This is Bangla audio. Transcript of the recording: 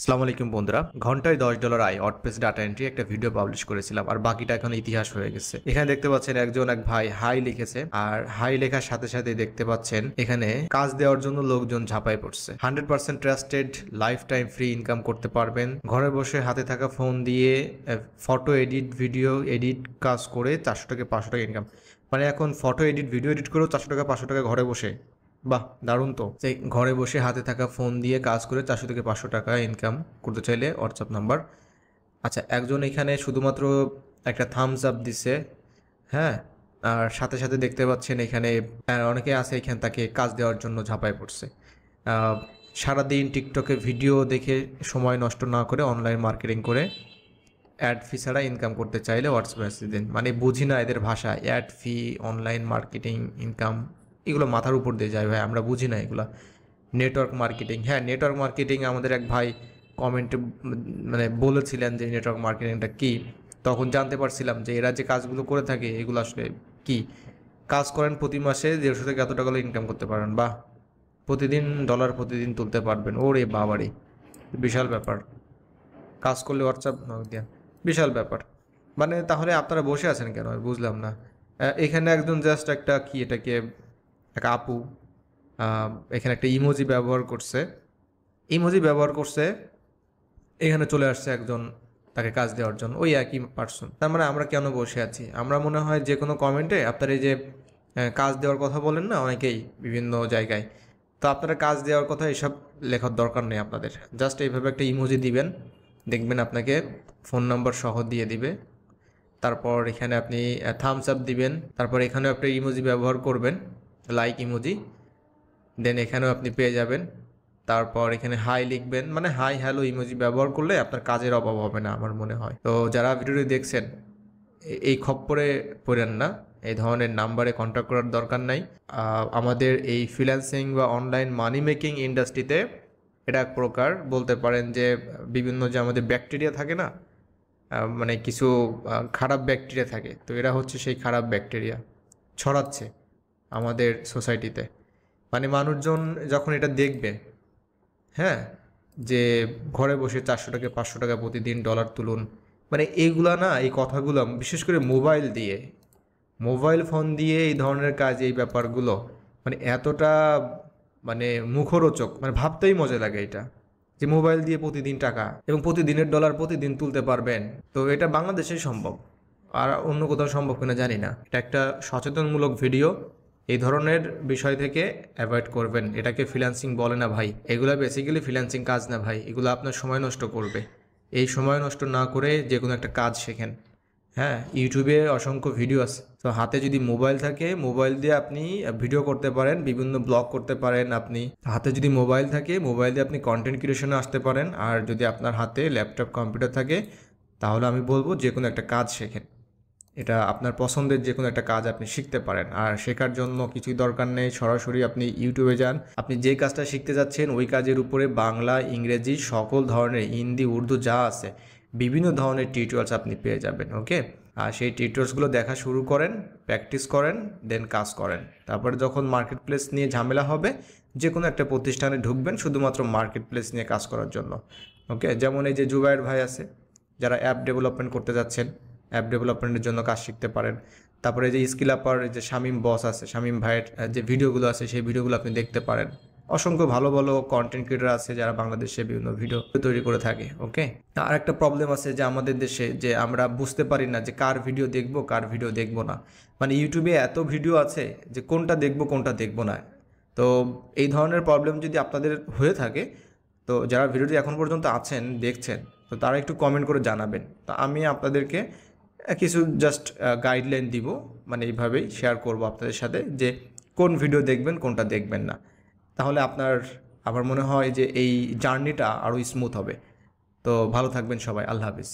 আসসালামু আলাইকুম বন্ধুরা, ঘন্টায় $10 আয় ওয়ার্ডপ্রেস ডাটা এন্ট্রি একটা ভিডিও পাবলিশ করেছিলাম, আর বাকিটা এখন ইতিহাস হয়ে গেছে। এখানে দেখতে পাচ্ছেন এক ভাই হাই লিখেছে, আর হাই লেখার সাথে সাথে দেখতে পাচ্ছেন এখানে কাজ দেওয়ার জন্য লোকজন ঝাঁপায় পড়ছে। 100% trusted, life time free income করতে পারবেন ঘরে বসে হাতে থাকা ফোন দিয়ে। ফটো এডিট, ভিডিও এডিট কাজ করে 400 থেকে 500 টাকা ইনকাম। মানে এখন ফটো এডিট, ভিডিও এডিট করেও 400 টাকা 500 টাকা ঘরে বসে। বাহ, দারুণ তো। সেই ঘরে বসে হাতে থাকা ফোন দিয়ে কাজ করে 400 থেকে 500 টাকা ইনকাম করতে চাইলে হোয়াটসঅ্যাপ নাম্বার। আচ্ছা, একজন এখানে শুধুমাত্র একটা থামস আপ দিছে, হ্যাঁ। আর সাথে সাথে দেখতে পাচ্ছেন এখানে অনেকে আছে এখানে তাকে কাজ দেওয়ার জন্য ঝাঁপায় পড়ছে। সারাদিন টিকটকে ভিডিও দেখে সময় নষ্ট না করে অনলাইন মার্কেটিং করে অ্যাড ফি ছাড়া ইনকাম করতে চাইলে হোয়াটসঅ্যাপ মেসেজ দিন। মানে বুঝি না এদের ভাষা, অ্যাড ফি, অনলাইন মার্কেটিং, ইনকাম, এগুলো মাথার উপর দিয়ে যায় ভাই, আমরা বুঝি না এগুলো। নেটওয়ার্ক মার্কেটিং, হ্যাঁ নেটওয়ার্ক মার্কেটিং আমাদের এক ভাই কমেন্টে মানে বলেছিলেন যে নেটওয়ার্ক মার্কেটিংটা কী। তখন জানতে পারছিলাম যে এরা যে কাজগুলো করে থাকে এগুলো আসলে কি কাজ করেন। প্রতি মাসে 150 থেকে এত টাকা ইনকাম করতে পারেন, বা প্রতিদিন ডলার প্রতিদিন তুলতে পারবেন। ওরে বাবারে, বিশাল ব্যাপার। কাজ করলে হোয়াটসঅ্যাপ দেন, বিশাল ব্যাপার। মানে তাহলে আপনারা বসে আছেন কেন, আমি বুঝলাম না। এখানে একজন জাস্ট একটা কি এটাকে এক আপু এখানে একটা ইমোজি ব্যবহার করছে, এখানে চলে আসছে একজন তাকে কাজ দেওয়ার জন্য, ওই একই পার্সন। তার মানে আমরা কেন বসে আছি? আমরা মনে হয় যে কোনো কমেন্টে আপনার এই যে কাজ দেওয়ার কথা বলেন না অনেকেই বিভিন্ন জায়গায়, তো আপনারা কাজ দেওয়ার কথা এসব লেখার দরকার নেই আপনাদের। জাস্ট এইভাবে একটা ইমোজি দিবেন, দেখবেন আপনাকে ফোন নাম্বার সহ দিয়ে দিবে। তারপর এখানে আপনি থামস আপ দিবেন, তারপর এখানেও একটা ইমোজি ব্যবহার করবেন, লাইক ইমোজি, দেন এখানেও আপনি পেয়ে যাবেন। তারপর এখানে হাই লিখবেন, মানে হাই হ্যালো ইমোজি ব্যবহার করলে আপনার কাজের অভাব হবে না আমার মনে হয়। তো যারা ভিডিওটি দেখছেন এই খপ্পরে পড়েন না, এই ধরনের নাম্বারে কন্ট্যাক্ট করার দরকার নাই। আমাদের এই ফ্রিল্যান্সিং বা অনলাইন মানি মেকিং ইন্ডাস্ট্রিতে এটা এক প্রকার বলতে পারেন যে বিভিন্ন যে আমাদের ব্যাকটেরিয়া থাকে না, মানে কিছু খারাপ ব্যাকটেরিয়া থাকে, তো এরা হচ্ছে সেই খারাপ ব্যাকটেরিয়া ছড়াচ্ছে আমাদের সোসাইটিতে। মানে মানুষজন যখন এটা দেখবে, হ্যাঁ, যে ঘরে বসে 400 টাকা 500 টাকা প্রতিদিন ডলার তুলুন, মানে এইগুলা না, এই কথাগুলো বিশেষ করে মোবাইল ফোন দিয়ে এই ধরনের কাজ, এই ব্যাপারগুলো মানে এতটা মানে মুখরোচক, মানে ভাবতেই মজা লাগে এটা, যে মোবাইল দিয়ে প্রতিদিন টাকা এবং প্রতিদিনের ডলার প্রতিদিন তুলতে পারবেন। তো এটা বাংলাদেশেই সম্ভব, আর অন্য কোথাও সম্ভব কিনা জানি না। এটা একটা সচেতনমূলক ভিডিও, এই ধরনের বিষয় থেকে অ্যাভয়েড করবেন। এটাকে ফ্রিল্যান্সিং বলে না ভাই, এগুলো বেসিক্যালি ফ্রিল্যান্সিং কাজ না ভাই, এগুলো আপনার সময় নষ্ট করবে। এই সময় নষ্ট না করে যে কোনো একটা কাজ শেখেন। হ্যাঁ, ইউটিউবে অসংখ্য ভিডিও আছে, তো হাতে যদি মোবাইল থাকে মোবাইল দিয়ে আপনি ভিডিও করতে পারেন, বিভিন্ন ব্লগ করতে পারেন। আপনি হাতে যদি মোবাইল থাকে মোবাইল দিয়ে আপনি কন্টেন্ট ক্রিয়েশনে আসতে পারেন। আর যদি আপনার হাতে ল্যাপটপ কম্পিউটার থাকে তাহলে আমি বলবো যে কোনো একটা কাজ শেখেন। এটা আপনার পছন্দের যে কোনো একটা কাজ আপনি শিখতে পারেন, আর শেখার জন্য কিছুই দরকার নেই, সরাসরি আপনি ইউটিউবে যান। আপনি যে কাজটা শিখতে যাচ্ছেন ওই কাজের উপরে বাংলা, ইংরেজি, সকল ধরনের, হিন্দি, উর্দু যা আছে বিভিন্ন ধরনের টিউটোরিয়ালস আপনি পেয়ে যাবেন। ওকে, আর সেই টিউটোরিয়ালসগুলো দেখা শুরু করেন, প্র্যাকটিস করেন, দেন কাজ করেন। তারপরে যখন মার্কেট প্লেস নিয়ে ঝামেলা হবে, যে কোনো একটা প্রতিষ্ঠানে ঢুকবেন শুধুমাত্র মার্কেট প্লেস নিয়ে কাজ করার জন্য। ওকে, যেমন এই যে জুবাইর ভাই আছে, যারা অ্যাপ ডেভেলপমেন্ট করতে যাচ্ছেন, অ্যাপ ডেভেলপমেন্টের জন্য কাজ শিখতে পারেন। তারপরে যে স্কিল আপার যে শামীম বস আছে, শামীম ভাইয়ের যে ভিডিওগুলো আছে সেই ভিডিওগুলো আপনি দেখতে পারেন। অসংখ্য ভালো ভালো কন্টেন্ট ক্রিয়েটার আছে যারা বাংলাদেশে বিভিন্ন ভিডিও তৈরি করে থাকে। ওকে, আর একটা প্রবলেম আছে যে আমাদের দেশে যে আমরা বুঝতে পারি না যে কার ভিডিও দেখবো কার ভিডিও দেখবো না। মানে ইউটিউবে এত ভিডিও আছে যে কোনটা দেখবো কোনটা দেখবো না। তো এই ধরনের প্রবলেম যদি আপনাদের হয়ে থাকে, তো যারা ভিডিওটি এখন পর্যন্ত আছেন দেখছেন, তো তারা একটু কমেন্ট করে জানাবেন। তো আমি আপনাদেরকে কিছু জাস্ট গাইডলাইন দিব, মানে এইভাবেই শেয়ার করব আপনাদের সাথে যে কোন ভিডিও দেখবেন কোনটা দেখবেন না। তাহলে আমার মনে হয় যে এই জার্নিটা আরও স্মুথ হবে। তো ভালো থাকবেন সবাই, আল্লাহ হাফিজ।